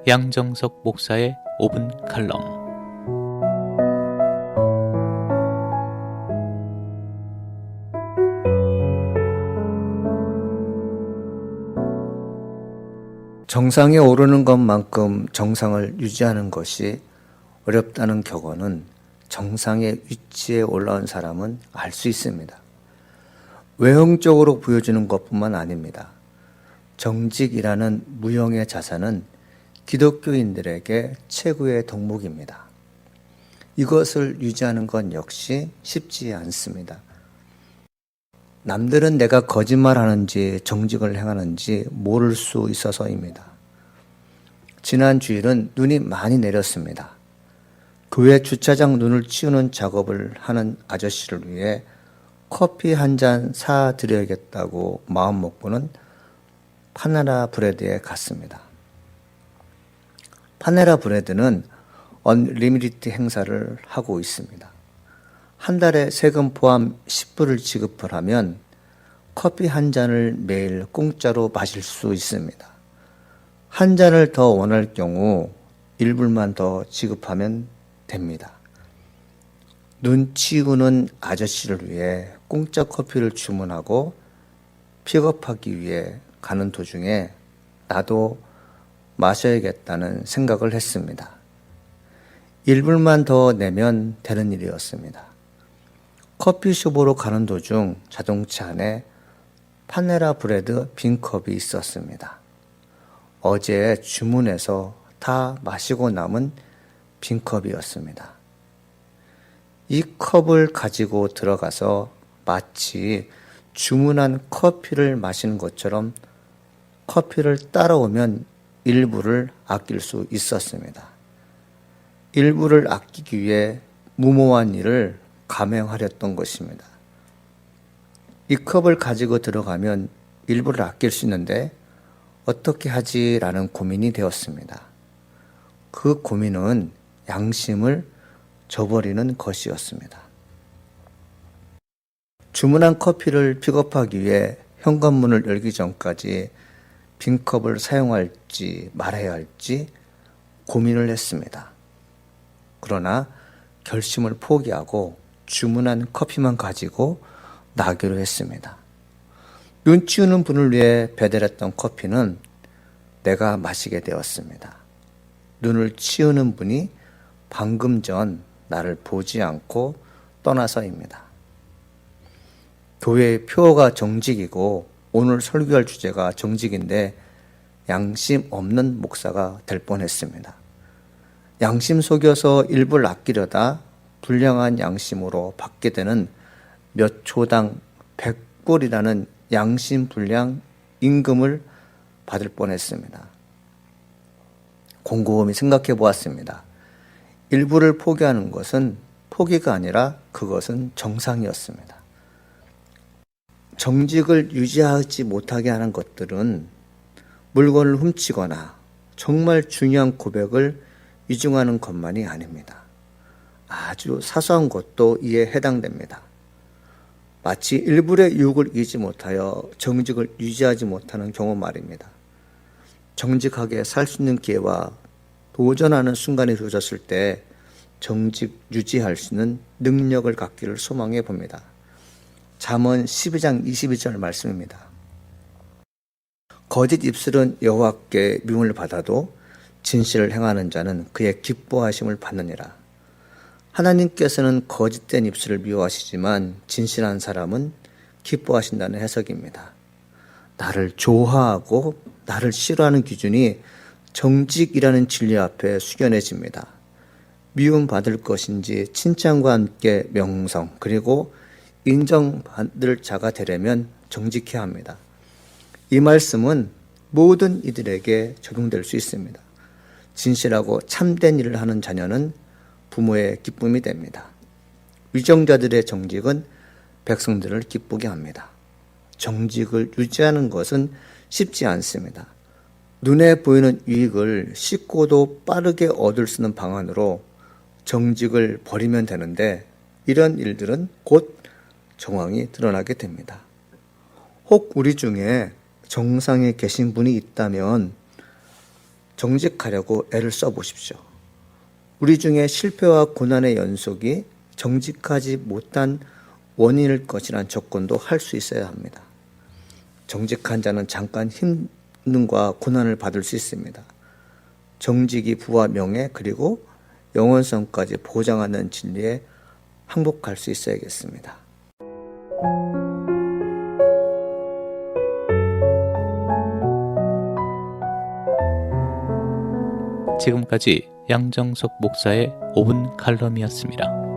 양정석 목사의 5분 칼럼. 정상에 오르는 것만큼 정상을 유지하는 것이 어렵다는 격언은 정상의 위치에 올라온 사람은 알 수 있습니다. 외형적으로 보여주는 것뿐만 아닙니다. 정직이라는 무형의 자산은 기독교인들에게 최고의 덕목입니다. 이것을 유지하는 것 역시 쉽지 않습니다. 남들은 내가 거짓말하는지 정직을 행하는지 모를 수 있어서입니다. 지난 주일은 눈이 많이 내렸습니다. 교회 주차장 눈을 치우는 작업을 하는 아저씨를 위해 커피 한 잔 사드려야겠다고 마음먹고는 파네라 브레드에 갔습니다. 파네라 브레드는 언리미티드 행사를 하고 있습니다. 한 달에 세금 포함 10불을 지급을 하면 커피 한 잔을 매일 공짜로 마실 수 있습니다. 한 잔을 더 원할 경우 1불만 더 지급하면 됩니다. 눈 치우는 아저씨를 위해 공짜 커피를 주문하고 픽업하기 위해 가는 도중에 나도 마셔야겠다는 생각을 했습니다. 1불만 더 내면 되는 일이었습니다. 커피숍으로 가는 도중 자동차 안에 파네라 브레드 빈컵이 있었습니다. 어제 주문해서 다 마시고 남은 빈컵이었습니다. 이 컵을 가지고 들어가서 마치 주문한 커피를 마시는 것처럼 커피를 따라오면 일부를 아낄 수 있었습니다. 일부를 아끼기 위해 무모한 일을 감행하렸던 것입니다. 이 컵을 가지고 들어가면 일부를 아낄 수 있는데 어떻게 하지라는 고민이 되었습니다. 그 고민은 양심을 저버리는 것이었습니다. 주문한 커피를 픽업하기 위해 현관문을 열기 전까지 빈컵을 사용할지 말아야 할지 고민을 했습니다. 그러나 결심을 포기하고 주문한 커피만 가지고 나기로 했습니다. 눈 치우는 분을 위해 배달했던 커피는 내가 마시게 되었습니다. 눈을 치우는 분이 방금 전 나를 보지 않고 떠나서입니다. 교회의 표어가 정직이고 오늘 설교할 주제가 정직인데 양심 없는 목사가 될 뻔했습니다. 양심 속여서 일부를 아끼려다 불량한 양심으로 받게 되는 몇 초당 100불이라는 양심 불량 임금을 받을 뻔했습니다. 곰곰이 생각해 보았습니다. 일부를 포기하는 것은 포기가 아니라 그것은 정상이었습니다. 정직을 유지하지 못하게 하는 것들은 물건을 훔치거나 정말 중요한 고백을 위증하는 것만이 아닙니다. 아주 사소한 것도 이에 해당됩니다. 마치 일불의 유혹을 이기지 못하여 정직을 유지하지 못하는 경우 말입니다. 정직하게 살 수 있는 기회와 도전하는 순간이 주어졌을 때 정직 유지할 수 있는 능력을 갖기를 소망해 봅니다. 잠언 12장 22절 말씀입니다. 거짓 입술은 여호와께 미움을 받아도 진실을 행하는 자는 그의 기뻐하심을 받느니라. 하나님께서는 거짓된 입술을 미워하시지만 진실한 사람은 기뻐하신다는 해석입니다. 나를 좋아하고 나를 싫어하는 기준이 정직이라는 진리 앞에 숙연해집니다. 미움받을 것인지 칭찬과 함께 명성 그리고 인정받을 자가 되려면 정직해야 합니다. 이 말씀은 모든 이들에게 적용될 수 있습니다. 진실하고 참된 일을 하는 자녀는 부모의 기쁨이 됩니다. 위정자들의 정직은 백성들을 기쁘게 합니다. 정직을 유지하는 것은 쉽지 않습니다. 눈에 보이는 이익을 쉽고도 빠르게 얻을 수 있는 방안으로 정직을 버리면 되는데 이런 일들은 곧 정황이 드러나게 됩니다. 혹 우리 중에 정상에 계신 분이 있다면 정직하려고 애를 써보십시오. 우리 중에 실패와 고난의 연속이 정직하지 못한 원인일 것이란 접근도 할 수 있어야 합니다. 정직한 자는 잠깐 힘듦과 고난을 받을 수 있습니다. 정직이 부와 명예 그리고 영원성까지 보장하는 진리에 항복할 수 있어야겠습니다. 지금까지 양정석 목사의 5분 칼럼이었습니다.